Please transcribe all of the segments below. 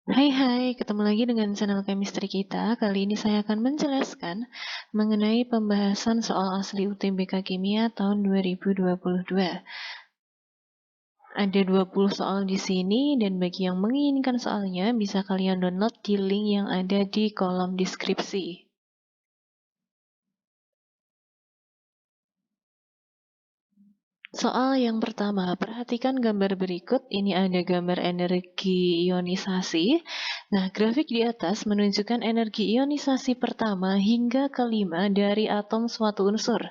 Hai, ketemu lagi dengan channel chemistry kita. Kali ini saya akan menjelaskan mengenai pembahasan soal asli UTBK Kimia tahun 2022. Ada 20 soal di sini dan bagi yang menginginkan soalnya bisa kalian download di link yang ada di kolom deskripsi. Soal yang pertama, perhatikan gambar berikut. Ini ada gambar energi ionisasi. Nah, grafik di atas menunjukkan energi ionisasi pertama hingga kelima dari atom suatu unsur.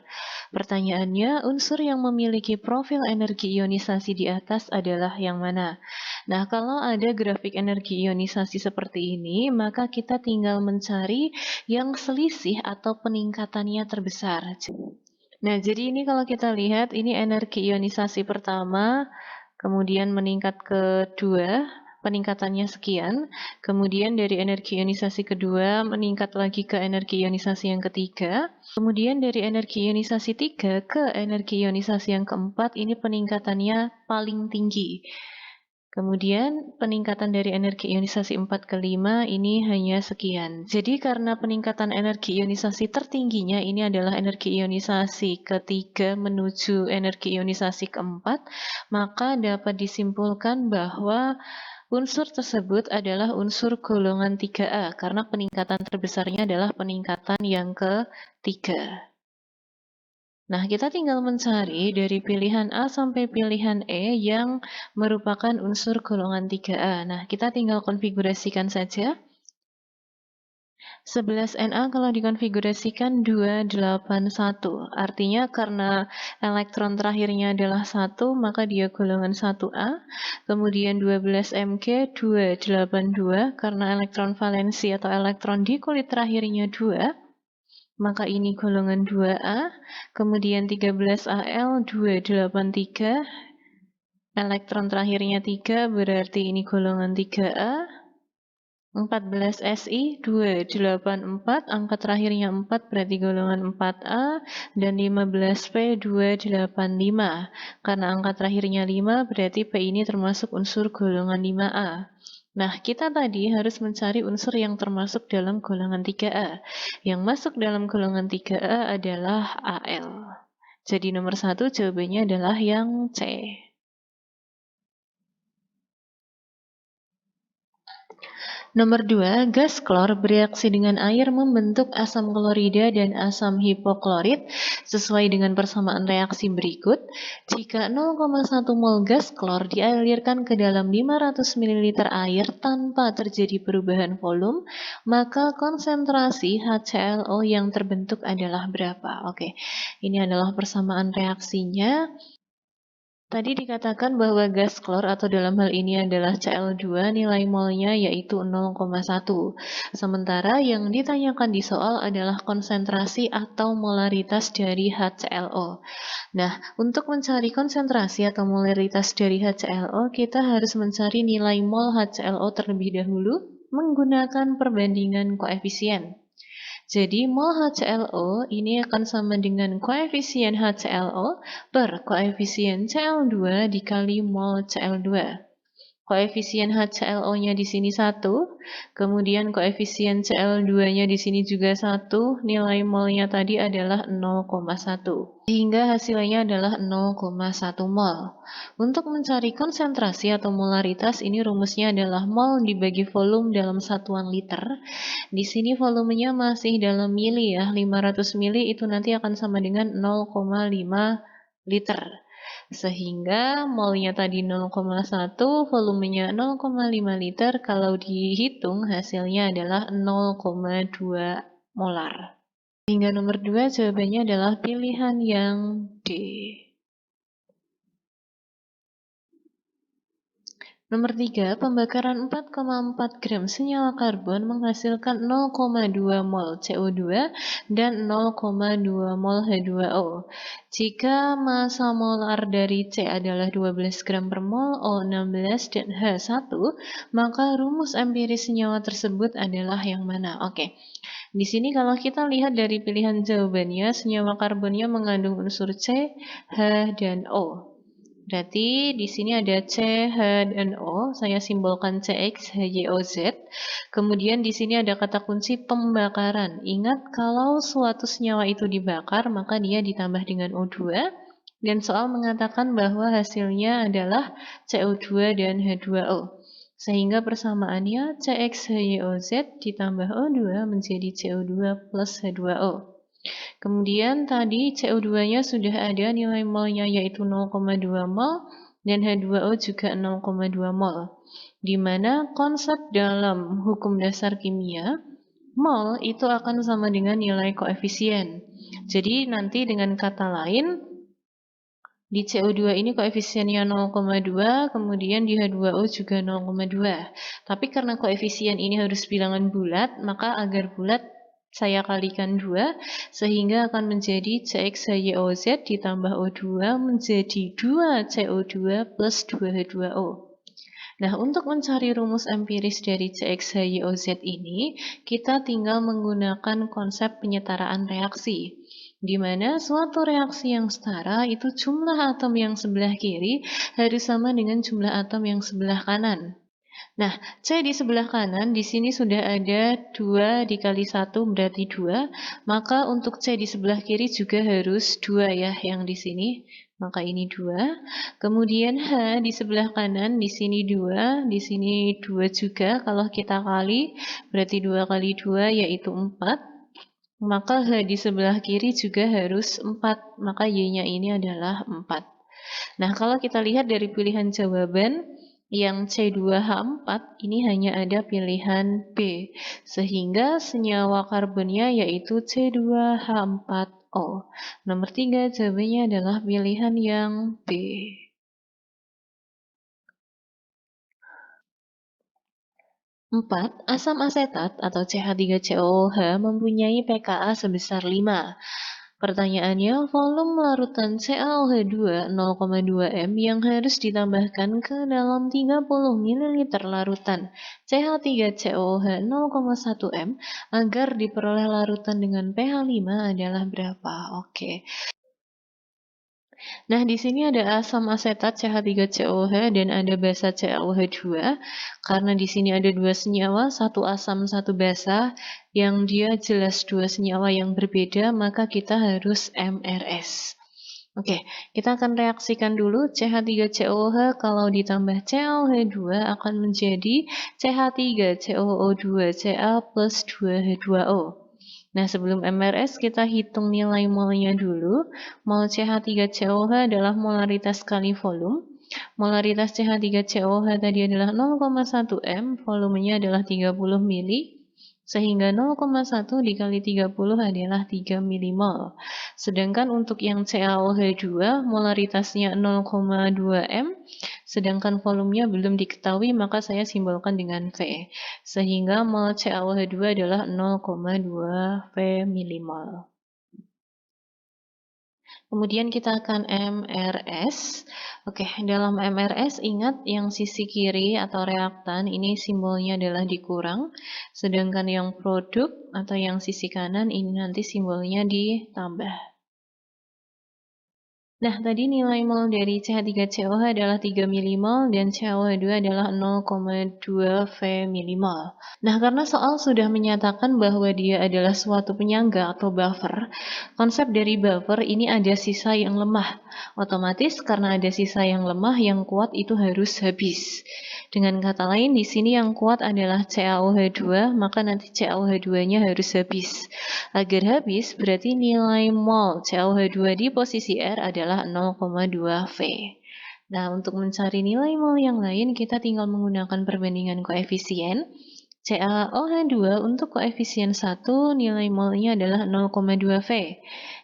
Pertanyaannya, unsur yang memiliki profil energi ionisasi di atas adalah yang mana? Nah, kalau ada grafik energi ionisasi seperti ini, maka kita tinggal mencari yang selisih atau peningkatannya terbesar. Nah, jadi ini kalau kita lihat, ini energi ionisasi pertama, kemudian meningkat kedua, peningkatannya sekian, kemudian dari energi ionisasi kedua meningkat lagi ke energi ionisasi yang ketiga, kemudian dari energi ionisasi 3 ke energi ionisasi yang keempat, ini peningkatannya paling tinggi. Kemudian peningkatan dari energi ionisasi 4 ke 5 ini hanya sekian. Jadi karena peningkatan energi ionisasi tertingginya ini adalah energi ionisasi ketiga menuju energi ionisasi keempat, maka dapat disimpulkan bahwa unsur tersebut adalah unsur golongan 3A karena peningkatan terbesarnya adalah peningkatan yang ketiga. Nah, kita tinggal mencari dari pilihan A sampai pilihan E yang merupakan unsur golongan 3A. Nah, kita tinggal konfigurasikan saja. 11Na kalau dikonfigurasikan 281. Artinya karena elektron terakhirnya adalah 1, maka dia golongan 1A. Kemudian 12Mg 282 karena elektron valensi atau elektron di kulit terakhirnya 2. Maka ini golongan 2A, kemudian 13Al 283, elektron terakhirnya 3, berarti ini golongan 3A, 14Si 284, angka terakhirnya 4, berarti golongan 4A, dan 15P 285, karena angka terakhirnya 5, berarti P ini termasuk unsur golongan 5A. Nah, kita tadi harus mencari unsur yang termasuk dalam golongan 3A. Yang masuk dalam golongan 3A adalah Al. Jadi nomor 1 jawabannya adalah yang C. Nomor 2, gas klor bereaksi dengan air membentuk asam klorida dan asam hipoklorit sesuai dengan persamaan reaksi berikut. Jika 0,1 mol gas klor dialirkan ke dalam 500 ml air tanpa terjadi perubahan volume, maka konsentrasi HClO yang terbentuk adalah berapa? Oke, ini adalah persamaan reaksinya. Tadi dikatakan bahwa gas klor atau dalam hal ini adalah Cl2, nilai molnya yaitu 0,1. Sementara yang ditanyakan di soal adalah konsentrasi atau molaritas dari HClO. Nah, untuk mencari konsentrasi atau molaritas dari HClO, kita harus mencari nilai mol HClO terlebih dahulu menggunakan perbandingan koefisien. Jadi mol HClO ini akan sama dengan koefisien HClO per koefisien Cl2 dikali mol Cl2. Koefisien HClO-nya di sini 1, kemudian koefisien Cl2-nya di sini juga 1, nilai molnya tadi adalah 0,1. Sehingga hasilnya adalah 0,1 mol. Untuk mencari konsentrasi atau molaritas, ini rumusnya adalah mol dibagi volume dalam satuan liter. Di sini volumenya masih dalam mili ya, 500 mili itu nanti akan sama dengan 0,5 liter. Sehingga molnya tadi 0,1, volumenya 0,5 liter, kalau dihitung hasilnya adalah 0,2 molar. Sehingga nomor 2 jawabannya adalah pilihan yang D. Nomor 3, pembakaran 4,4 gram senyawa karbon menghasilkan 0,2 mol CO2 dan 0,2 mol H2O. Jika massa molar dari C adalah 12 gram per mol, O 16, dan H 1, maka rumus empiris senyawa tersebut adalah yang mana? Oke. Di sini kalau kita lihat dari pilihan jawabannya, senyawa karbonnya mengandung unsur C, H, dan O. Berarti di sini ada C, H, dan O. Saya simbolkan CX, HY, OZ. Kemudian di sini ada kata kunci pembakaran. Ingat kalau suatu senyawa itu dibakar, maka dia ditambah dengan O2. Dan soal mengatakan bahwa hasilnya adalah CO2 dan H2O. Sehingga persamaannya CX-HYOZ ditambah O2 menjadi CO2 plus H2O. Kemudian tadi CO2-nya sudah ada nilai molnya yaitu 0,2 mol dan H2O juga 0,2 mol. Di mana konsep dalam hukum dasar kimia, mol itu akan sama dengan nilai koefisien. Jadi nanti dengan kata lain, di CO2 ini koefisiennya 0,2, kemudian di H2O juga 0,2. Tapi karena koefisien ini harus bilangan bulat, maka agar bulat saya kalikan 2, sehingga akan menjadi CX-HYOZ ditambah O2 menjadi 2 CO2 plus 2 H2O. Nah, untuk mencari rumus empiris dari CX-HYOZ ini, kita tinggal menggunakan konsep penyetaraan reaksi, di mana suatu reaksi yang setara itu jumlah atom yang sebelah kiri harus sama dengan jumlah atom yang sebelah kanan. Nah, C di sebelah kanan, di sini sudah ada 2 dikali 1 berarti 2, maka untuk C di sebelah kiri juga harus 2 ya, yang di sini. Maka ini 2. Kemudian H di sebelah kanan, di sini 2, di sini 2 juga. Kalau kita kali, berarti 2 kali 2 yaitu 4. Maka H di sebelah kiri juga harus 4, maka Y-nya ini adalah 4. Nah, kalau kita lihat dari pilihan jawaban, yang C2H4 ini hanya ada pilihan B, sehingga senyawa karbonnya yaitu C2H4O. Nomor 3 jawabannya adalah pilihan yang B. 4. Asam asetat atau CH3COOH mempunyai pKa sebesar 5. Pertanyaannya, volume larutan CaOH2 0,2 m yang harus ditambahkan ke dalam 30 ml larutan CH3COOH 0,1 m agar diperoleh larutan dengan pH 5 adalah berapa? Oke. Nah, di sini ada asam asetat CH3COOH dan ada basa CaOH2. Karena di sini ada dua senyawa, satu asam, satu basa, yang dia jelas dua senyawa yang berbeda, maka kita harus MRS. Oke, kita akan reaksikan dulu CH3COOH kalau ditambah CaOH2 akan menjadi CH3COO2Ca plus 2H2O. Nah, sebelum MRS kita hitung nilai molnya dulu. Mol CH3COOH adalah molaritas kali volume. Molaritas CH3COOH tadi adalah 0,1 m, volumenya adalah 30 ml. Sehingga 0,1 dikali 30 adalah 3 milimol. Sedangkan untuk yang CaOH2, molaritasnya 0,2 m, sedangkan volumenya belum diketahui, maka saya simbolkan dengan V. Sehingga mol CaOH2 adalah 0,2 V milimol. Kemudian kita akan MRS. Oke, dalam MRS ingat yang sisi kiri atau reaktan ini simbolnya adalah dikurang, sedangkan yang produk atau yang sisi kanan ini nanti simbolnya ditambah. Nah, tadi nilai mol dari CH3COOH adalah 3 milimol dan CaOH2 adalah 0,2 V milimol. Nah, karena soal sudah menyatakan bahwa dia adalah suatu penyangga atau buffer, konsep dari buffer ini ada sisa yang lemah. Otomatis karena ada sisa yang lemah, yang kuat itu harus habis. Dengan kata lain, di sini yang kuat adalah CaOH2, maka nanti CaOH2-nya harus habis. Agar habis, berarti nilai mol CaOH2 di posisi R adalah 0,2 V. Nah, untuk mencari nilai mol yang lain, kita tinggal menggunakan perbandingan koefisien. CaOH2 untuk koefisien 1, nilai molnya adalah 0,2 V.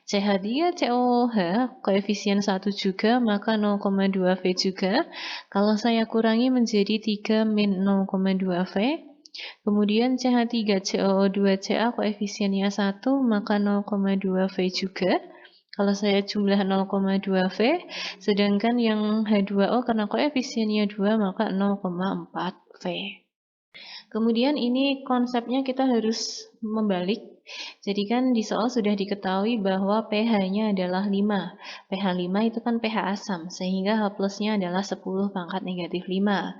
CH3COOH, koefisien 1 juga, maka 0,2 V juga. Kalau saya kurangi menjadi 3 min 0,2 V. Kemudian CH3COO2Ca koefisiennya 1, maka 0,2 V juga. Kalau saya jumlah 0,2 V, sedangkan yang H2O karena koefisiennya 2, maka 0,4 V. Kemudian ini konsepnya kita harus membalik. Jadi kan di soal sudah diketahui bahwa pH-nya adalah 5. pH 5 itu kan pH asam, sehingga H plusnya adalah 10 pangkat negatif 5.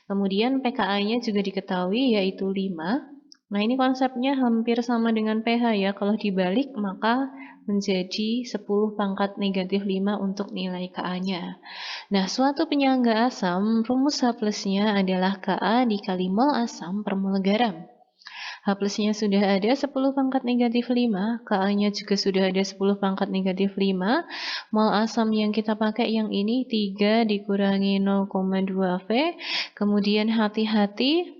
Kemudian pKa-nya juga diketahui yaitu 5. Nah, ini konsepnya hampir sama dengan pH ya. Kalau dibalik maka menjadi 10 pangkat negatif 5 untuk nilai Ka-nya. Nah, suatu penyangga asam, rumus H plusnya adalah Ka dikali mol asam per mol garam. H plusnya sudah ada 10 pangkat negatif 5, Ka-nya juga sudah ada 10 pangkat negatif 5, mol asam yang kita pakai yang ini 3 dikurangi 0,2 V, kemudian hati-hati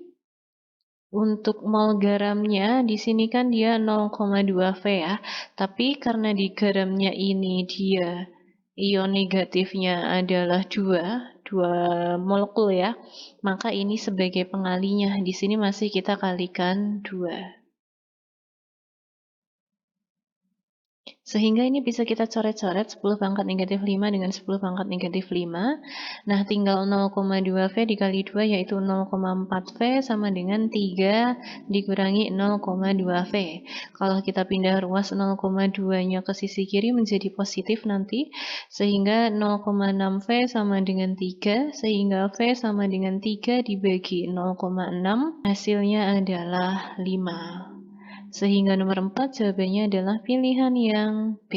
untuk mol garamnya di sini kan dia 0,2 V ya, tapi karena di garamnya ini dia ion negatifnya adalah 2 molekul ya, maka ini sebagai pengalinya. Di sini masih kita kalikan 2. Sehingga ini bisa kita coret-coret 10 pangkat negatif 5 dengan 10 pangkat negatif 5. Nah, tinggal 0,2 V dikali 2 yaitu 0,4 V sama dengan 3 dikurangi 0,2 V. Kalau kita pindah ruas 0,2-nya ke sisi kiri menjadi positif nanti, sehingga 0,6 V sama dengan 3, sehingga V sama dengan 3 dibagi 0,6, hasilnya adalah 5. Sehingga nomor 4 jawabannya adalah pilihan yang B.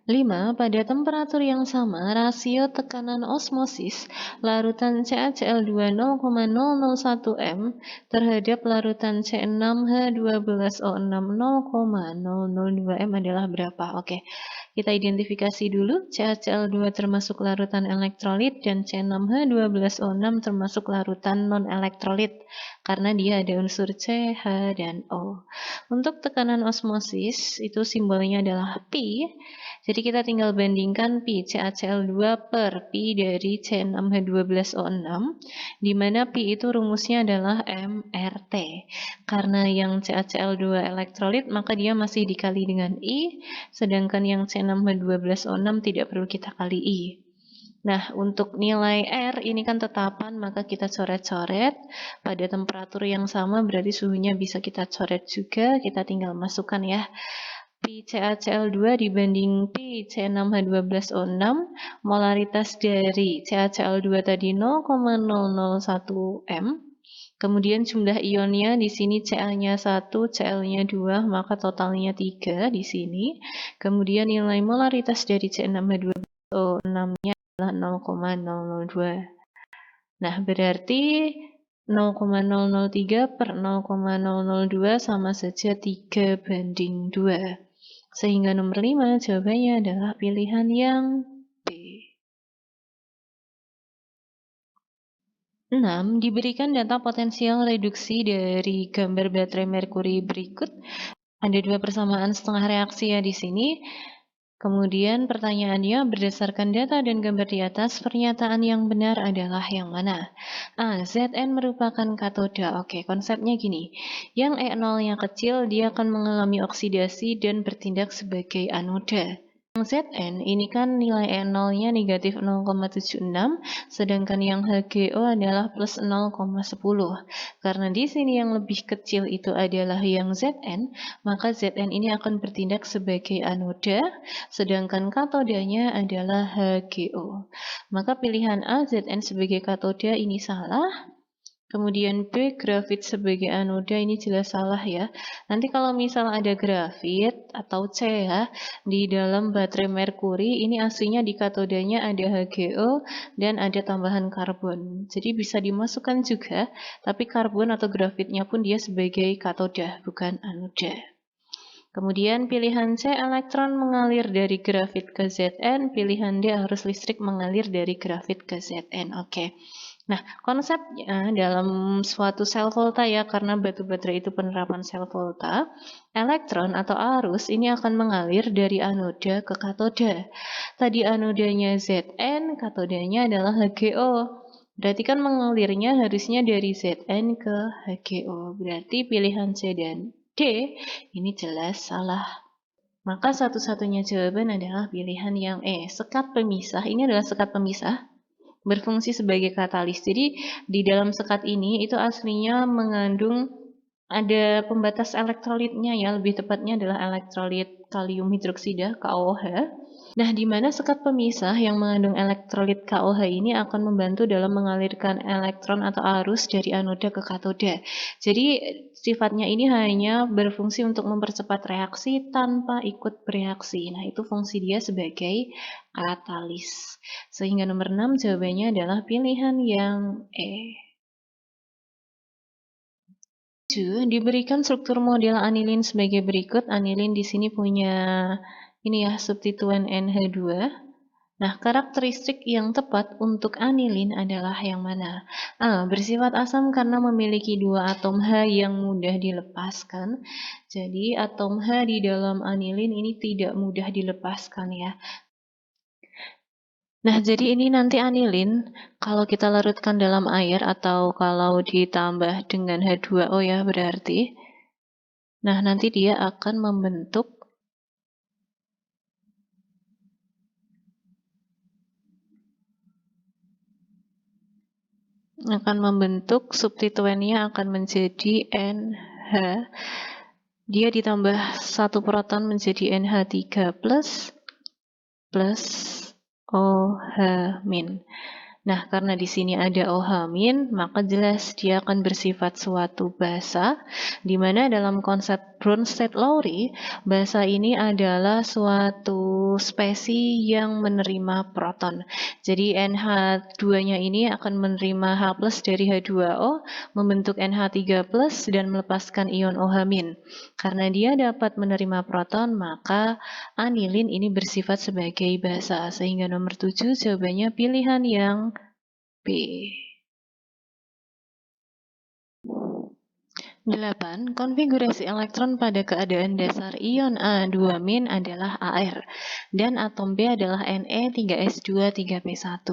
5. Pada temperatur yang sama, rasio tekanan osmosis larutan CaCl2 0,001 m terhadap larutan C6H12O6 0,002 m adalah berapa? Oke, kita identifikasi dulu. CaCl2 termasuk larutan elektrolit dan C6H12O6 termasuk larutan non-elektrolit karena dia ada unsur C, H, dan O. Untuk tekanan osmosis itu simbolnya adalah Pi. Jadi kita tinggal bandingkan Pi CaCl2 per Pi dari C6H12O6, di mana Pi itu rumusnya adalah MRT. Karena yang CaCl2 elektrolit, maka dia masih dikali dengan I, sedangkan yang C6H12O6 tidak perlu kita kali I. Nah, untuk nilai R ini kan tetapan, maka kita coret-coret. Pada temperatur yang sama berarti suhunya bisa kita coret juga, kita tinggal masukkan ya. Pi CaCl2 dibanding Pi C6H12O6, molaritas dari CaCl2 tadi 0,001 m. Kemudian jumlah ionnya di sini Ca-nya 1, Cl-nya 2, maka totalnya 3 di sini. Kemudian nilai molaritas dari C6H12O6-nya adalah 0,002. Nah, berarti 0,003 per 0,002 sama saja 3 banding 2. Sehingga nomor 5 jawabannya adalah pilihan yang B. 6. Diberikan data potensial reduksi dari gambar baterai merkuri berikut. Ada 2 persamaan setengah reaksi ya di sini. Kemudian pertanyaannya, berdasarkan data dan gambar di atas, pernyataan yang benar adalah yang mana? A. Zn merupakan katoda. Oke, konsepnya gini. Yang E0-nya kecil, dia akan mengalami oksidasi dan bertindak sebagai anoda. Yang Zn ini kan nilai E0-nya negatif 0,76, sedangkan yang HgO adalah plus 0,10. Karena di sini yang lebih kecil itu adalah yang Zn, maka Zn ini akan bertindak sebagai anoda, sedangkan katodanya adalah HgO. Maka pilihan A, Zn sebagai katoda ini salah. Kemudian B, grafit sebagai anoda ini jelas salah ya. Nanti kalau misal ada grafit atau C ya, di dalam baterai merkuri, ini aslinya di katodanya ada HgO dan ada tambahan karbon. Jadi bisa dimasukkan juga, tapi karbon atau grafitnya pun dia sebagai katoda, bukan anoda. Kemudian pilihan C, elektron mengalir dari grafit ke Zn, pilihan D, arus listrik mengalir dari grafit ke Zn. Oke. Nah, konsepnya dalam suatu sel volta ya, karena batu baterai itu penerapan sel volta, elektron atau arus ini akan mengalir dari anoda ke katoda. Tadi anodanya Zn, katodanya adalah HgO. Berarti kan mengalirnya harusnya dari Zn ke HgO. Berarti pilihan C dan D ini jelas salah. Maka satu-satunya jawaban adalah pilihan yang E. Sekat pemisah, ini adalah sekat pemisah. berfungsi sebagai katalis. Jadi di dalam sekat ini itu aslinya mengandung ada pembatas elektrolitnya ya, lebih tepatnya adalah elektrolit kalium hidroksida KOH. Nah, di mana sekat pemisah yang mengandung elektrolit KOH ini akan membantu dalam mengalirkan elektron atau arus dari anoda ke katoda. Jadi sifatnya ini hanya berfungsi untuk mempercepat reaksi tanpa ikut bereaksi. Nah, itu fungsi dia sebagai katalis. Sehingga nomor 6 jawabannya adalah pilihan yang E. 7. Diberikan struktur model anilin sebagai berikut. Anilin di sini punya ini ya, substituen NH2. Nah, karakteristik yang tepat untuk anilin adalah yang mana? A. Bersifat asam karena memiliki 2 atom H yang mudah dilepaskan. Jadi, atom H di dalam anilin ini tidak mudah dilepaskan ya. Nah, jadi ini nanti anilin, kalau kita larutkan dalam air atau kalau ditambah dengan H2O ya berarti. Nah, nanti dia akan membentuk substituennya akan menjadi NH. Dia ditambah 1 proton menjadi NH3 plus OH-. Nah, karena di sini ada OH-, maka jelas dia akan bersifat suatu basa, di mana dalam konsep Bronsted-Lowry, basa ini adalah suatu spesi yang menerima proton. Jadi NH2-nya ini akan menerima H+ dari H2O, membentuk NH3+, dan melepaskan ion OH-. Karena dia dapat menerima proton, maka anilin ini bersifat sebagai basa, sehingga nomor 7 jawabannya pilihan yang B. 8. Konfigurasi elektron pada keadaan dasar ion A2- adalah AR, dan atom B adalah Ne 3S2 3P1.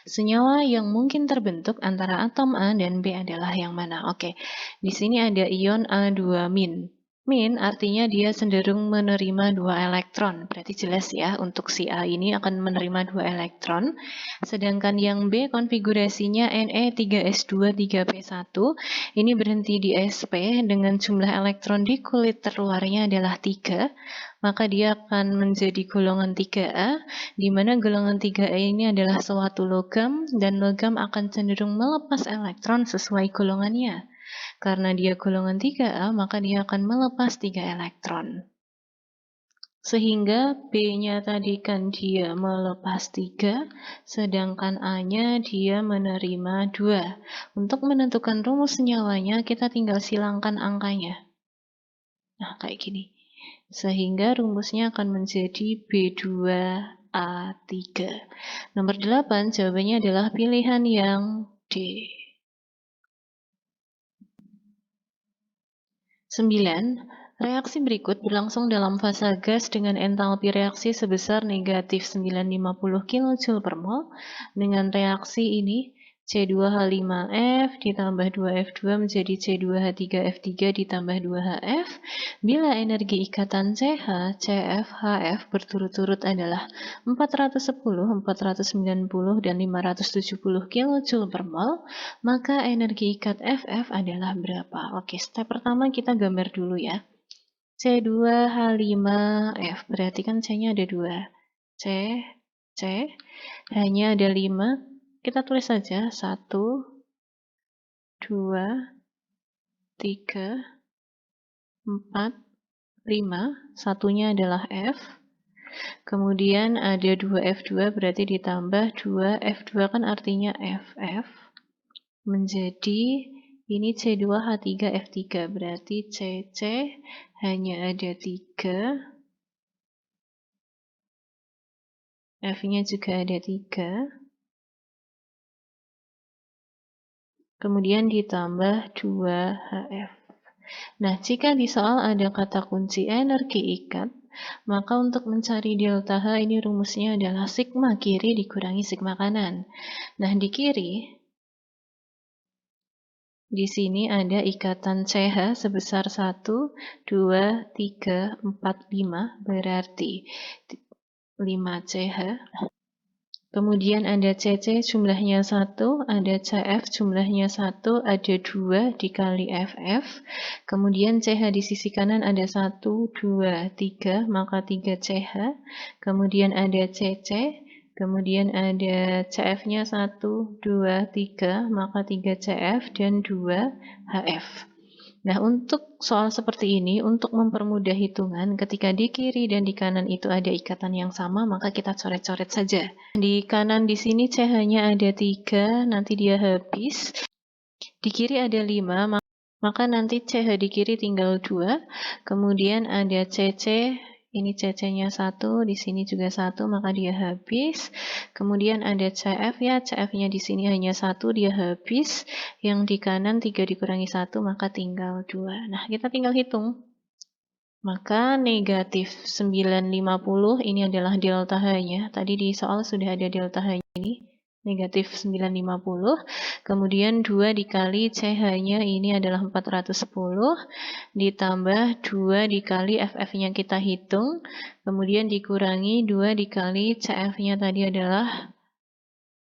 Senyawa yang mungkin terbentuk antara atom A dan B adalah yang mana? Oke, di sini ada ion A2-. Min artinya dia cenderung menerima 2 elektron. Berarti jelas ya, untuk si A ini akan menerima 2 elektron. Sedangkan yang B konfigurasinya Ne3S2 3P1. Ini berhenti di sp dengan jumlah elektron di kulit terluarnya adalah 3. Maka dia akan menjadi golongan 3A, di mana golongan 3A ini adalah suatu logam, dan logam akan cenderung melepas elektron sesuai golongannya. Karena dia golongan 3A, maka dia akan melepas 3 elektron. Sehingga B-nya tadi kan dia melepas 3, sedangkan A-nya dia menerima 2. Untuk menentukan rumus senyawanya, kita tinggal silangkan angkanya. Nah, kayak gini. Sehingga rumusnya akan menjadi B2A3. Nomor 8, jawabannya adalah pilihan yang D. 9. Reaksi berikut berlangsung dalam fase gas dengan entalpi reaksi sebesar negatif 950 kJ per mol. Dengan reaksi ini, C2H5F ditambah 2F2 menjadi C2H3F3 ditambah 2HF. Bila energi ikatan CH, CF, HF berturut-turut adalah 410, 490, dan 570 kJ per mol, maka energi ikat FF adalah berapa? Oke, step pertama kita gambar dulu ya. C2H5F, berarti kan C-nya ada 2. C, H-nya ada 5. Kita tulis saja 1, 2, 3, 4, 5. Satunya adalah F. Kemudian ada 2F2, berarti ditambah 2F2 kan artinya FF. Menjadi ini C2H3F3, berarti CC hanya ada 3, F-nya juga ada 3, kemudian ditambah 2HF. Nah, jika di soal ada kata kunci energi ikat, maka untuk mencari delta H ini rumusnya adalah sigma kiri dikurangi sigma kanan. Nah, di kiri, di sini ada ikatan CH sebesar 1, 2, 3, 4, 5, berarti 5 CH. Kemudian ada CC jumlahnya 1, ada CF jumlahnya 1, ada 2 dikali FF. Kemudian CH di sisi kanan ada 1, 2, 3, maka 3 CH. Kemudian ada CC, kemudian ada CF-nya 1, 2, 3, maka 3 CF dan 2 HF. Nah, untuk soal seperti ini, untuk mempermudah hitungan, ketika di kiri dan di kanan itu ada ikatan yang sama, maka kita coret-coret saja. Di kanan di sini CH-nya ada 3, nanti dia habis. Di kiri ada 5, maka nanti CH di kiri tinggal 2. Kemudian ada CC, ini CC-nya 1, di sini juga 1, maka dia habis. Kemudian ada CF ya, CF-nya di sini hanya 1, dia habis. Yang di kanan 3 dikurangi 1, maka tinggal 2. Nah, kita tinggal hitung. Maka negatif 950 ini adalah delta H-nya. Tadi di soal sudah ada delta H-nya ini. Negatif 950. Kemudian 2 dikali CH-nya ini adalah 410. Ditambah 2 dikali FF-nya kita hitung. Kemudian dikurangi 2 dikali CF-nya tadi adalah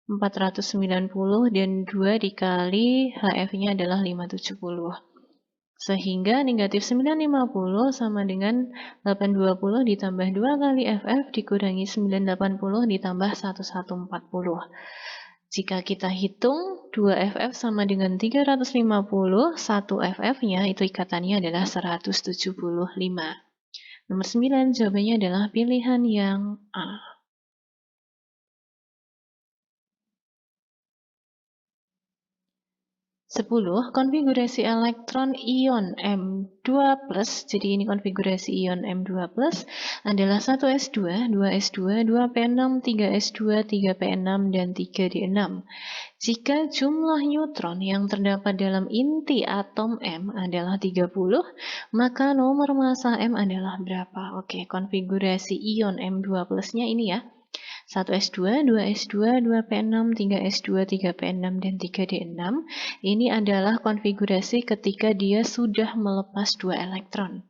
490 dan 2 dikali HF-nya adalah 570. Sehingga negatif 950 sama dengan 820 ditambah 2 kali FF dikurangi 980 ditambah 1140. Jika kita hitung 2 FF sama dengan 350, 1 FF-nya itu ikatannya adalah 175. Nomor 9 jawabannya adalah pilihan yang A. 10. Konfigurasi elektron ion M2+, jadi ini konfigurasi ion M2+, adalah 1s2, 2s2, 2p6, 3s2, 3p6, dan 3d6. Jika jumlah neutron yang terdapat dalam inti atom M adalah 30, maka nomor massa M adalah berapa? Oke, konfigurasi ion M2+-nya ini ya. 1s2, 2s2, 2p6, 3s2, 3p6, dan 3d6. Ini adalah konfigurasi ketika dia sudah melepas 2 elektron.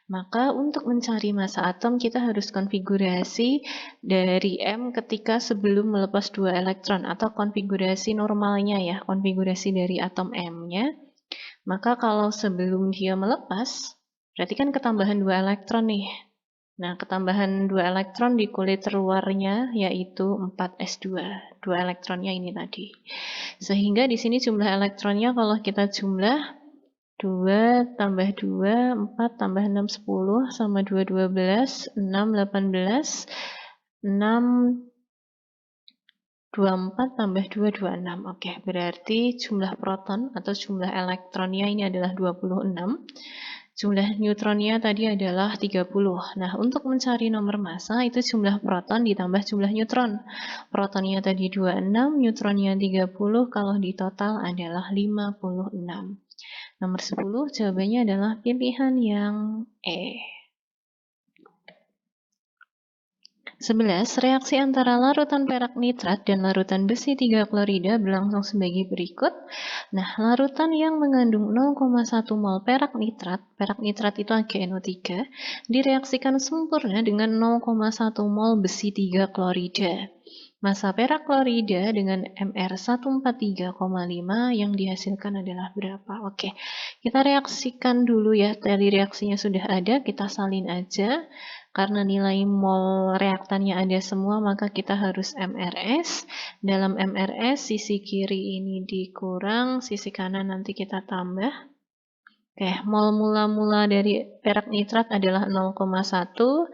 Maka untuk mencari massa atom kita harus konfigurasi dari M ketika sebelum melepas 2 elektron atau konfigurasi normalnya ya, konfigurasi dari atom M-nya. Maka kalau sebelum dia melepas, berarti kan ketambahan 2 elektron nih. Nah, ketambahan 2 elektron di kulit luarnya yaitu 4s2. 2 elektronnya ini tadi. Sehingga di sini jumlah elektronnya kalau kita jumlah 2 tambah 2, 4 tambah 6, 10, sama 2, 12, 6, 18, 6, 24 tambah 2, 26. Oke, berarti jumlah proton atau jumlah elektronnya ini adalah 26. Jumlah neutronnya tadi adalah 30. Nah, untuk mencari nomor massa itu jumlah proton ditambah jumlah neutron. Protonnya tadi 26, neutronnya 30, kalau di total adalah 56. Nomor 10 jawabannya adalah pilihan yang E. 11. Reaksi antara larutan perak nitrat dan larutan besi 3 klorida berlangsung sebagai berikut. Nah, larutan yang mengandung 0,1 mol perak nitrat itu AgNO3, direaksikan sempurna dengan 0,1 mol besi 3 klorida. Massa perak klorida dengan Mr 143,5 yang dihasilkan adalah berapa? Oke, kita reaksikan dulu ya. Tadi reaksinya sudah ada, kita salin aja. Karena nilai mol reaktannya ada semua, maka kita harus MRS. Dalam MRS, sisi kiri ini dikurang, sisi kanan nanti kita tambah. Oke, mol mula-mula dari perak nitrat adalah 0,1,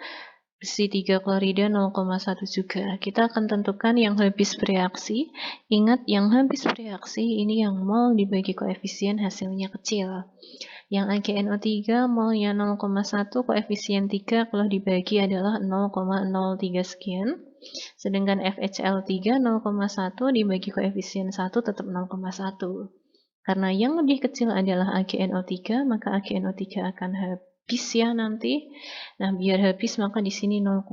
besi 3 klorida 0,1 juga. Kita akan tentukan yang habis bereaksi. Ingat, yang habis bereaksi ini yang mol dibagi koefisien hasilnya kecil. Yang AgNO3 molnya 0,1, koefisien 3 kalau dibagi adalah 0,03 sekian. Sedangkan FeCl3 0,1 dibagi koefisien 1 tetap 0,1. Karena yang lebih kecil adalah AgNO3, maka AgNO3 akan habis ya nanti. Nah, biar habis maka di sini 0,1.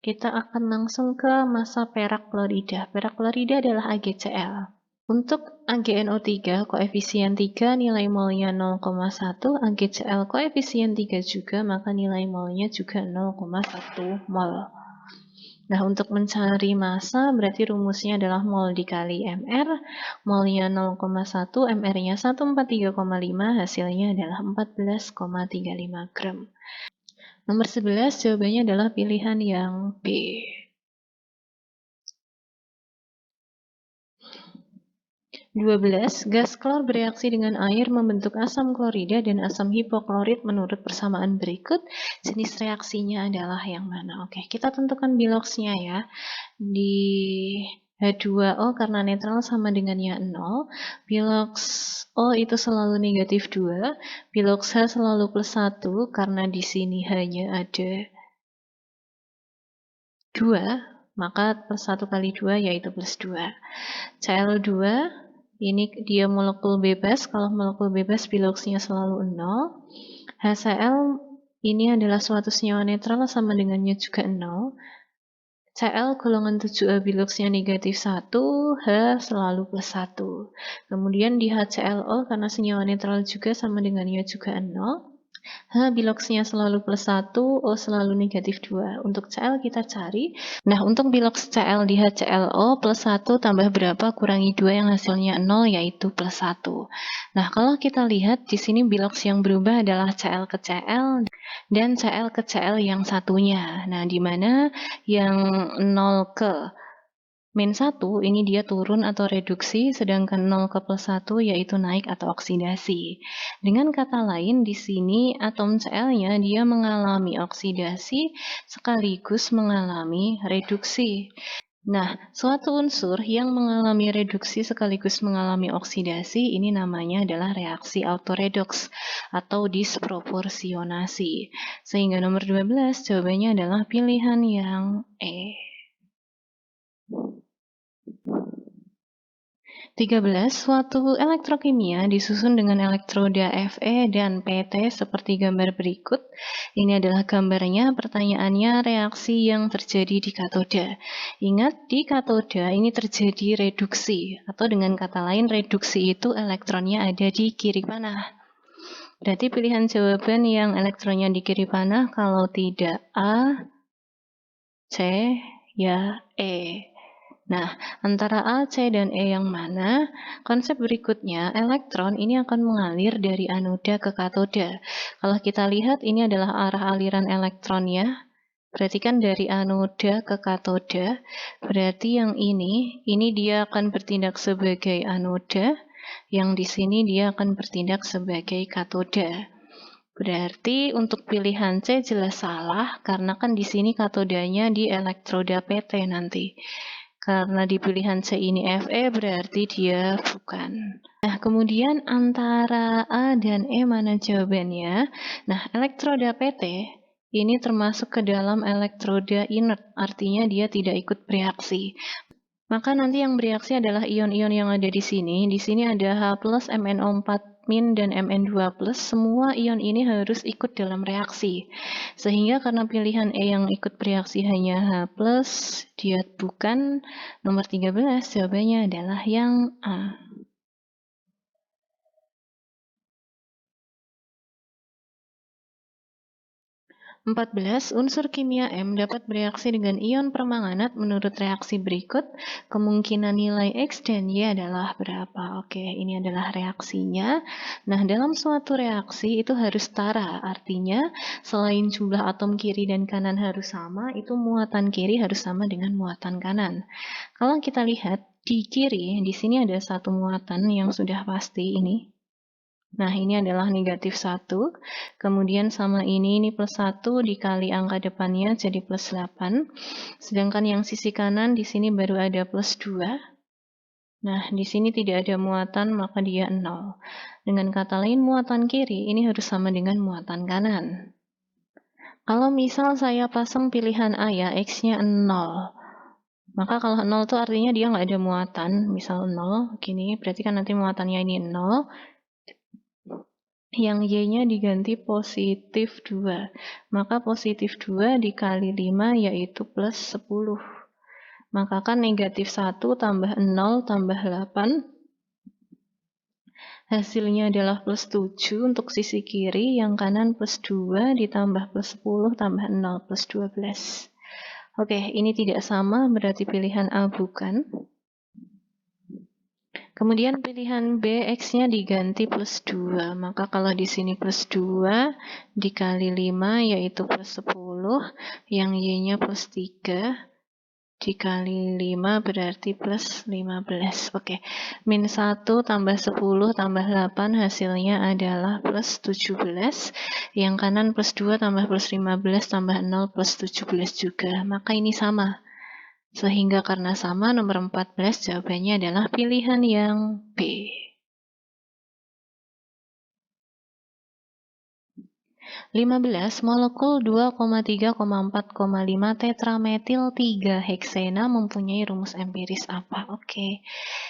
Kita akan langsung ke massa perak klorida. Perak klorida adalah AgCl. Untuk AgNO3 koefisien 3 nilai molnya 0,1, AgCl koefisien 3 juga, maka nilai molnya juga 0,1 mol. Nah, untuk mencari massa berarti rumusnya adalah mol dikali MR. Molnya 0,1, MR-nya 143,5, hasilnya adalah 14,35 gram. Nomor 11 jawabannya adalah pilihan yang B. 12. Gas klor bereaksi dengan air membentuk asam klorida dan asam hipoklorit menurut persamaan berikut. Jenis reaksinya adalah yang mana? Oke, kita tentukan biloxnya ya. Di H2O karena netral sama dengannya 0. Bilox O itu selalu negatif 2. Bilox H selalu plus 1 karena di sini hanya ada 2. Maka plus 1 kali 2 yaitu plus 2. Cl2 ini dia molekul bebas. Kalau molekul bebas biloxnya selalu 0. HCl ini adalah suatu senyawa netral sama dengannya juga 0. Cl golongan 7A biloxnya negatif 1, H selalu plus 1. Kemudian di HClO karena senyawa netral juga sama dengannya juga 0. H biloxnya selalu plus 1, O selalu negatif 2. Untuk Cl kita cari. Nah, untuk bilox Cl di HClO plus 1 tambah berapa kurangi 2 yang hasilnya 0 yaitu plus 1. Nah, kalau kita lihat di sini bilox yang berubah adalah Cl ke Cl dan Cl ke Cl yang satunya. Nah, di mana yang 0 ke -1 ini dia turun atau reduksi, sedangkan 0 ke plus 1 yaitu naik atau oksidasi. Dengan kata lain, di sini atom Cl-nya dia mengalami oksidasi sekaligus mengalami reduksi. Nah, suatu unsur yang mengalami reduksi sekaligus mengalami oksidasi ini namanya adalah reaksi autoredoks atau disproporsionasi. Sehingga nomor 12 jawabannya adalah pilihan yang E. 13. Suatu elektrokimia disusun dengan elektroda Fe dan Pt seperti gambar berikut. Ini adalah gambarnya, pertanyaannya reaksi yang terjadi di katoda. Ingat, di katoda ini terjadi reduksi, atau dengan kata lain reduksi itu elektronnya ada di kiri panah. Berarti pilihan jawaban yang elektronnya di kiri panah kalau tidak A, C, ya E. Nah, antara A, C, dan E yang mana? Konsep berikutnya, elektron ini akan mengalir dari anoda ke katoda. Kalau kita lihat, ini adalah arah aliran elektronnya. Berarti kan dari anoda ke katoda. Berarti yang ini dia akan bertindak sebagai anoda. Yang di sini dia akan bertindak sebagai katoda. Berarti untuk pilihan C jelas salah, karena kan di sini katodanya di elektroda PT nanti. Karena di pilihan C ini Fe berarti dia bukan. Nah, kemudian antara A dan E mana jawabannya? Nah, elektroda PT ini termasuk ke dalam elektroda inert, artinya dia tidak ikut bereaksi. Maka nanti yang bereaksi adalah ion-ion yang ada di sini. Di sini ada H+, MnO4- dan Mn2+. Semua ion ini harus ikut dalam reaksi. Sehingga karena pilihan E yang ikut bereaksi hanya H+, dia bukan. Nomor 13 jawabannya adalah yang A. 14. Unsur kimia M dapat bereaksi dengan ion permanganat menurut reaksi berikut. Kemungkinan nilai X dan Y adalah berapa? Oke, ini adalah reaksinya. Nah, dalam suatu reaksi itu harus setara. Artinya, selain jumlah atom kiri dan kanan harus sama, itu muatan kiri harus sama dengan muatan kanan. Kalau kita lihat di kiri, di sini ada satu muatan yang sudah pasti ini. Nah, ini adalah negatif 1, kemudian sama ini plus 1 dikali angka depannya jadi plus 8, sedangkan yang sisi kanan di sini baru ada plus 2. Nah, di sini tidak ada muatan, maka dia 0. Dengan kata lain, muatan kiri ini harus sama dengan muatan kanan. Kalau misal saya pasang pilihan A ya, X-nya 0. Maka kalau 0 itu artinya dia nggak ada muatan, misal 0, gini, berarti kan nanti muatannya ini 0. Yang Y-nya diganti positif 2. Maka positif 2 dikali 5 yaitu plus 10. Maka kan negatif 1 tambah 0 tambah 8. Hasilnya adalah plus 7 untuk sisi kiri. Yang kanan plus 2 ditambah plus 10 tambah 0 plus 12. Oke, ini tidak sama, berarti pilihan A bukan. Kemudian pilihan B, X-nya diganti plus 2. Maka kalau di sini plus 2 dikali 5 yaitu plus 10. Yang Y-nya plus 3 dikali 5 berarti plus 15. Oke, min 1 tambah 10 tambah 8 hasilnya adalah plus 17. Yang kanan plus 2 tambah plus 15 tambah 0 plus 17 juga. Maka ini sama. Sehingga karena sama, nomor 14 jawabannya adalah pilihan yang B. 15. Molekul 2,3,4,5 tetrametil 3 heksena mempunyai rumus empiris apa? Oke.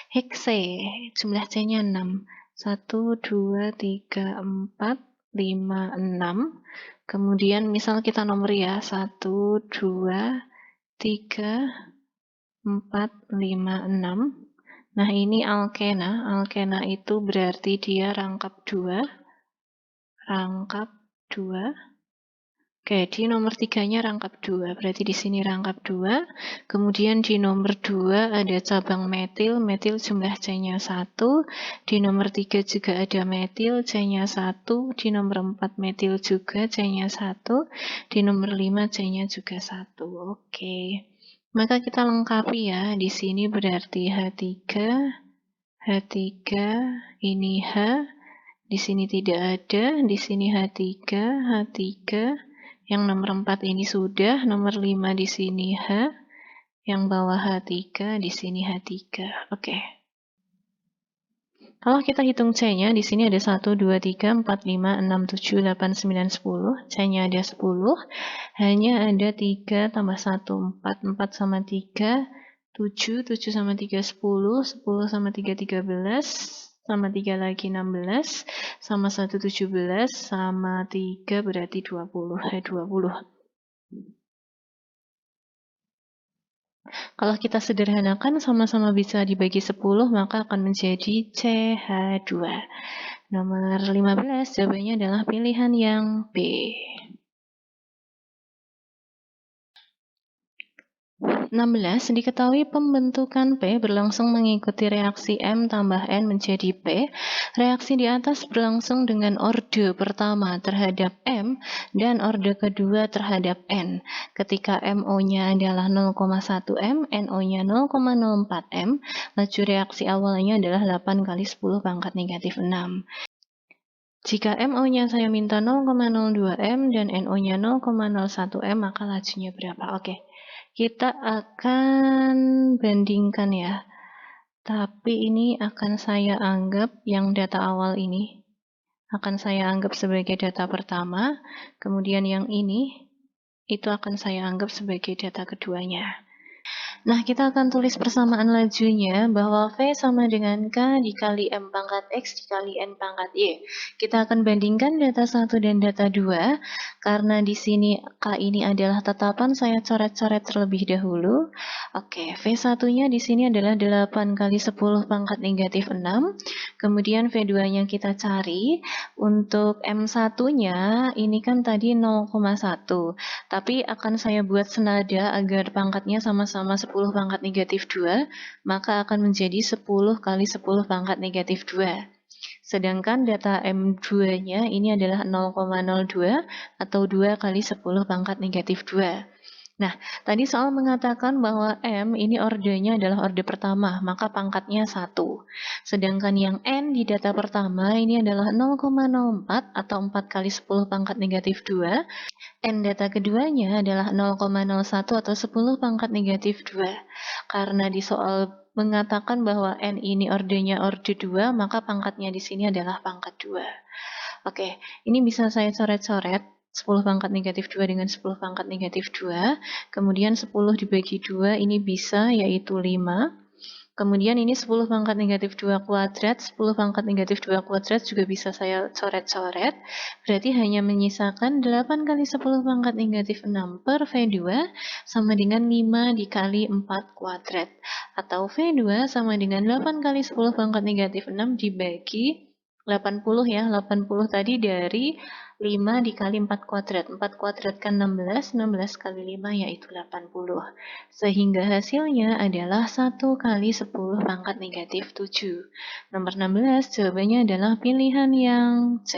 Hekse, jumlah C-nya 6. 1, 2, 3, 4, 5, 6. Kemudian misal kita nomor ya, 1, 2, 3, 4, 5, 6. Nah, ini alkena. Alkena itu berarti dia rangkap 2. Rangkap 2. Oke, di nomor 3-nya rangkap 2. Berarti di sini rangkap 2. Kemudian di nomor 2 ada cabang metil. Metil jumlah C-nya 1. Di nomor 3 juga ada metil, C-nya 1. Di nomor 4 metil juga, C-nya 1. Di nomor 5 C-nya juga 1. Oke. Maka kita lengkapi ya. Di sini berarti H3, H3, ini H, di sini tidak ada, di sini H3, H3, yang nomor 4 ini sudah, nomor 5 di sini H, yang bawah H3, di sini H3. Oke. Kalau kita hitung C-nya, di sini ada 1, 2, 3, 4, 5, 6, 7, 8, 9, 10. C-nya ada 10. Hanya ada 3 tambah 1, 4. 4 sama 3, 7. 7 sama 3, 10. 10 sama 3, 13. Sama 3 lagi 16. Sama 1, 17. Sama 3 berarti 20. 20. Kalau kita sederhanakan sama-sama bisa dibagi 10, maka akan menjadi CH2. Nomor 15 jawabannya adalah pilihan yang B. 16. Diketahui pembentukan P berlangsung mengikuti reaksi M tambah N menjadi P. Reaksi di atas berlangsung dengan orde pertama terhadap M dan orde kedua terhadap N. Ketika MO-nya adalah 0,1 M, NO-nya 0,04 M, laju reaksi awalnya adalah 8 kali 10 pangkat negatif 6. Jika MO-nya saya minta 0,02 M dan NO-nya 0,01 M, maka lajunya berapa? Oke. Kita akan bandingkan ya. Tapi ini akan saya anggap yang data awal ini. Akan saya anggap sebagai data pertama. Kemudian yang ini, itu akan saya anggap sebagai data keduanya. Nah, kita akan tulis persamaan lajunya bahwa V sama dengan K dikali M pangkat X dikali N pangkat Y. Kita akan bandingkan data 1 dan data 2. Karena di sini K ini adalah tetapan, saya coret-coret terlebih dahulu. Oke, V1-nya di sini adalah 8 kali 10 pangkat negatif 6. Kemudian V2-nya kita cari. Untuk M1-nya, ini kan tadi 0,1. Tapi akan saya buat senada agar pangkatnya sama-sama 10 pangkat negatif 2, maka akan menjadi 10 kali 10 pangkat negatif 2. Sedangkan data M2-nya ini adalah 0,02 atau 2 kali 10 pangkat negatif 2. Nah, tadi soal mengatakan bahwa M ini ordenya adalah orde pertama, maka pangkatnya 1. Sedangkan yang N di data pertama ini adalah 0,04 atau 4 kali 10 pangkat negatif 2. N data keduanya adalah 0,01 atau 10 pangkat negatif 2. Karena di soal mengatakan bahwa N ini ordenya orde 2, maka pangkatnya di sini adalah pangkat 2. Oke, ini bisa saya coret-coret. 10 pangkat negatif 2 dengan 10 pangkat negatif 2. Kemudian 10 dibagi 2 ini bisa yaitu 5. Kemudian ini 10 pangkat negatif 2 kuadrat, 10 pangkat negatif 2 kuadrat juga bisa saya coret-coret. Berarti hanya menyisakan 8 kali 10 pangkat negatif 6 per V2 sama dengan 5 dikali 4 kuadrat. Atau V2 sama dengan 8 kali 10 pangkat negatif 6 dibagi 80 ya, 80 tadi dari 5 dikali 4 kuadrat. 4 kuadrat kan 16, 16 kali 5 yaitu 80. Sehingga hasilnya adalah 1 kali 10 pangkat negatif 7. Nomor 16 jawabannya adalah pilihan yang C.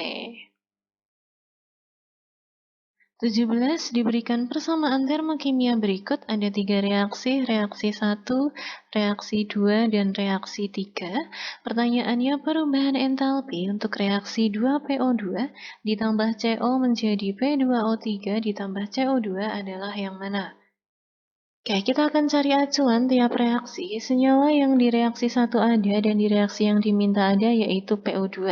17 diberikan persamaan termokimia berikut, ada 3 reaksi, reaksi 1, reaksi 2, dan reaksi 3. Pertanyaannya, perubahan entalpi untuk reaksi 2PO2 ditambah CO menjadi P2O3 ditambah CO2 adalah yang mana? Oke, kita akan cari acuan tiap reaksi. Senyawa yang di reaksi 1 ada dan di reaksi yang diminta ada yaitu PO2.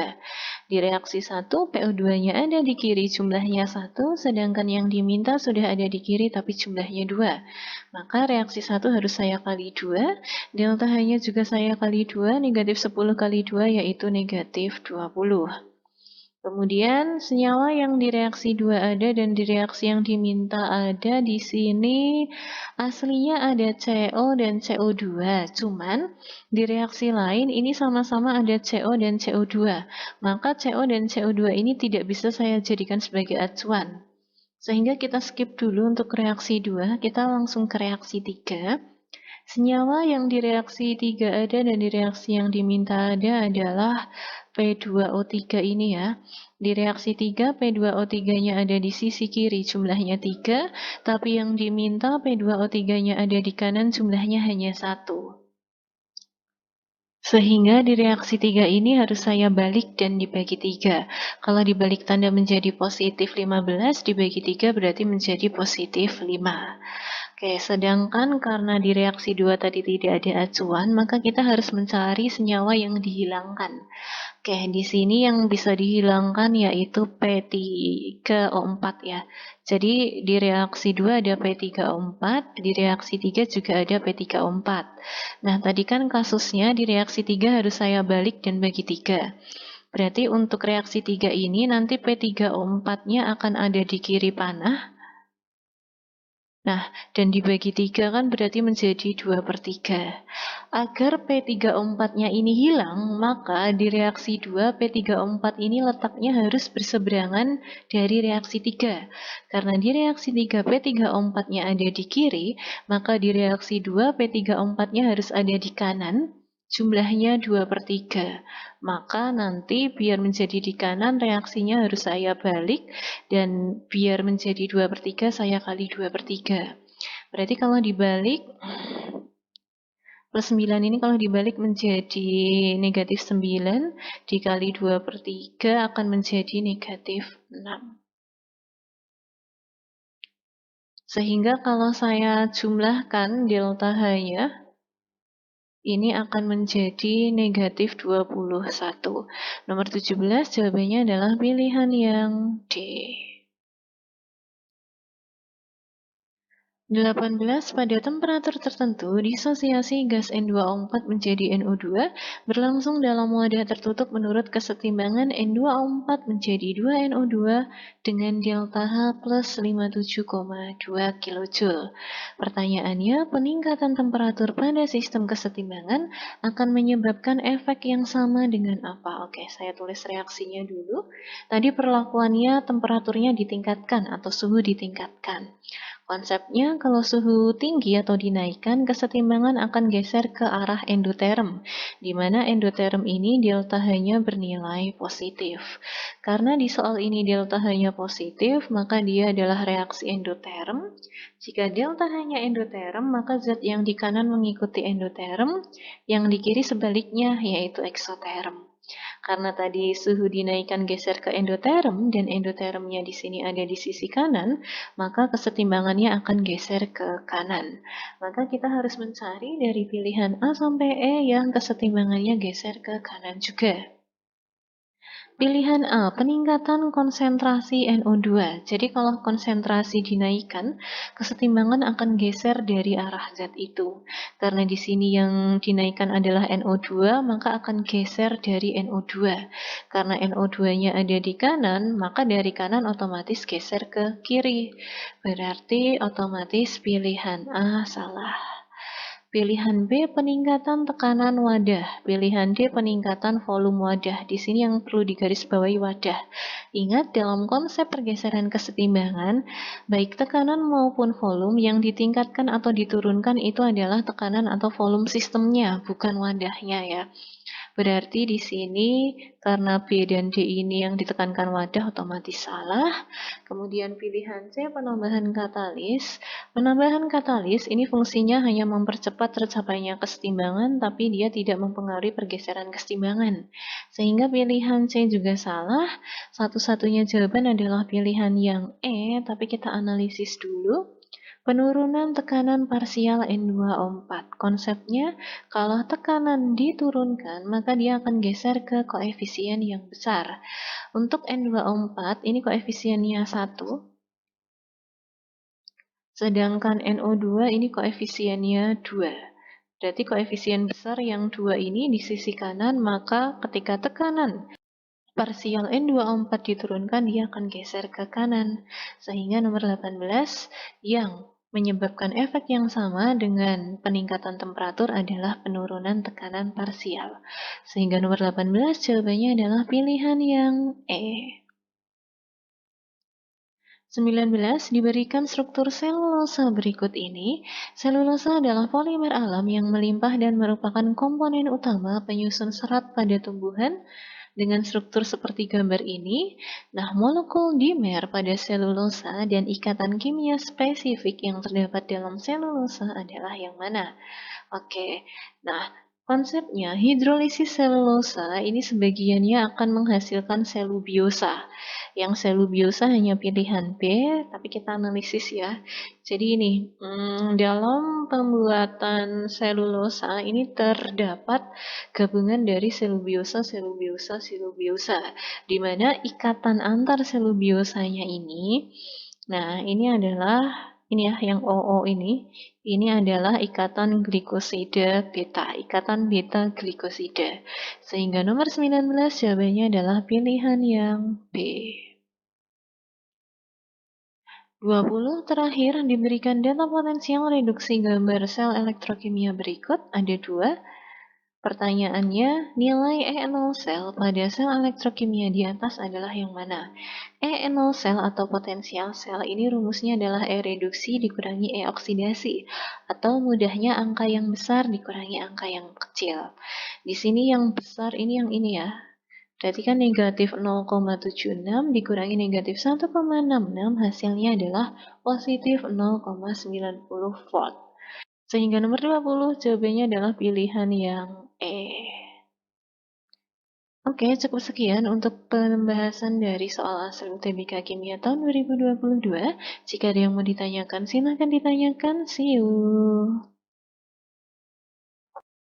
Di reaksi 1, PO2-nya ada di kiri jumlahnya 1, sedangkan yang diminta sudah ada di kiri tapi jumlahnya 2. Maka reaksi 1 harus saya kali 2, delta H-nya juga saya kali 2, negatif 10 kali 2 yaitu negatif 20. Kemudian senyawa yang di reaksi 2 ada dan di reaksi yang diminta ada di sini aslinya ada CO dan CO2. Cuman di reaksi lain ini sama-sama ada CO dan CO2. Maka CO dan CO2 ini tidak bisa saya jadikan sebagai acuan. Sehingga kita skip dulu untuk reaksi 2, kita langsung ke reaksi 3. Senyawa yang di reaksi 3 ada dan di reaksi yang diminta ada adalah P2O3 ini ya. Di reaksi 3, P2O3-nya ada di sisi kiri jumlahnya 3, tapi yang diminta P2O3-nya ada di kanan jumlahnya hanya 1. Sehingga di reaksi 3 ini harus saya balik dan dibagi 3. Kalau dibalik tanda menjadi positif 15, dibagi 3 berarti menjadi positif 5. Oke, sedangkan karena di reaksi 2 tadi tidak ada acuan, maka kita harus mencari senyawa yang dihilangkan. Oke, di sini yang bisa dihilangkan yaitu P3O4 ya. Jadi di reaksi 2 ada P3O4, di reaksi 3 juga ada P3O4. Nah, tadi kan kasusnya di reaksi 3 harus saya balik dan bagi 3. Berarti untuk reaksi 3 ini nanti P3O4-nya akan ada di kiri panah. Nah, dan dibagi 3 kan berarti menjadi 2/3. Agar P3O4-nya ini hilang, maka di reaksi 2, P3O4 ini letaknya harus berseberangan dari reaksi 3. Karena di reaksi 3, P3O4-nya ada di kiri, maka di reaksi 2, P3O4-nya harus ada di kanan, jumlahnya 2/3. Maka nanti biar menjadi di kanan reaksinya harus saya balik dan biar menjadi 2/3 saya kali 2/3. Berarti kalau dibalik plus 9 ini kalau dibalik menjadi negatif 9 dikali 2/3 akan menjadi negatif 6. Sehingga kalau saya jumlahkan delta H-nya ini akan menjadi negatif 21. Nomor 17 jawabannya adalah pilihan yang D. 18. Pada temperatur tertentu, disosiasi gas N2O4 menjadi NO2 berlangsung dalam wadah tertutup menurut kesetimbangan N2O4 menjadi 2NO2 dengan delta H plus 57,2 kJ. Pertanyaannya, peningkatan temperatur pada sistem kesetimbangan akan menyebabkan efek yang sama dengan apa? Oke, saya tulis reaksinya dulu. Tadi perlakuannya temperaturnya ditingkatkan atau suhu ditingkatkan. Konsepnya, kalau suhu tinggi atau dinaikkan, kesetimbangan akan geser ke arah endoterm, di mana endoterm ini delta H-nya bernilai positif. Karena di soal ini delta H-nya positif, maka dia adalah reaksi endoterm. Jika delta H-nya endoterm, maka zat yang di kanan mengikuti endoterm, yang di kiri sebaliknya, yaitu eksoterm. Karena tadi suhu dinaikkan geser ke endoterm dan endotermnya di sini ada di sisi kanan, maka kesetimbangannya akan geser ke kanan. Maka kita harus mencari dari pilihan A sampai E yang kesetimbangannya geser ke kanan juga. Pilihan A, peningkatan konsentrasi NO2. Jadi kalau konsentrasi dinaikkan, kesetimbangan akan geser dari arah zat itu. Karena di sini yang dinaikkan adalah NO2, maka akan geser dari NO2. Karena NO2-nya ada di kanan, maka dari kanan otomatis geser ke kiri. Berarti otomatis pilihan A salah. Pilihan B, peningkatan tekanan wadah. Pilihan D, peningkatan volume wadah. Di sini yang perlu digarisbawahi wadah. Ingat, dalam konsep pergeseran kesetimbangan, baik tekanan maupun volume yang ditingkatkan atau diturunkan itu adalah tekanan atau volume sistemnya, bukan wadahnya ya. Berarti di sini karena B dan D ini yang ditekankan wadah otomatis salah. Kemudian pilihan C, penambahan katalis. Penambahan katalis ini fungsinya hanya mempercepat tercapainya kesetimbangan, tapi dia tidak mempengaruhi pergeseran kesetimbangan. Sehingga pilihan C juga salah. Satu-satunya jawaban adalah pilihan yang E, tapi kita analisis dulu. Penurunan tekanan parsial N2O4. Konsepnya, kalau tekanan diturunkan, maka dia akan geser ke koefisien yang besar. Untuk N2O4, ini koefisiennya 1, sedangkan NO2 ini koefisiennya 2. Berarti koefisien besar yang 2 ini di sisi kanan, maka ketika tekanan parsial N2O4 diturunkan, dia akan geser ke kanan. Sehingga nomor 18 yang menyebabkan efek yang sama dengan peningkatan temperatur adalah penurunan tekanan parsial. Sehingga nomor 18 jawabannya adalah pilihan yang E. 19. Diberikan struktur selulosa berikut ini. Selulosa adalah polimer alam yang melimpah dan merupakan komponen utama penyusun serat pada tumbuhan. Dengan struktur seperti gambar ini, nah molekul dimer pada selulosa dan ikatan kimia spesifik yang terdapat dalam selulosa adalah yang mana? Oke, nah konsepnya hidrolisis selulosa ini sebagiannya akan menghasilkan selubiosa. Yang selubiosa hanya pilihan B, tapi kita analisis ya. Jadi ini, dalam pembuatan selulosa ini terdapat gabungan dari selubiosa, selubiosa, selubiosa, di mana ikatan antar selubiosanya ini, nah ini adalah ini ya, yang OO ini adalah ikatan glikosida beta, ikatan beta glikosida. Sehingga nomor 19 jawabannya adalah pilihan yang B. 20 terakhir diberikan data potensial reduksi gambar sel elektrokimia berikut, ada 2. Pertanyaannya, nilai E0 sel pada sel elektrokimia di atas adalah yang mana? E0 sel atau potensial sel ini rumusnya adalah E reduksi dikurangi E oksidasi, atau mudahnya angka yang besar dikurangi angka yang kecil. Di sini yang besar ini yang ini ya. Berarti kan negatif 0,76 dikurangi negatif 1,66 hasilnya adalah positif 0,90 volt. Sehingga nomor 20 jawabannya adalah pilihan yang E. Oke, cukup sekian untuk pembahasan dari soal asal UTBK Kimia tahun 2022. Jika ada yang mau ditanyakan, silahkan ditanyakan. See you.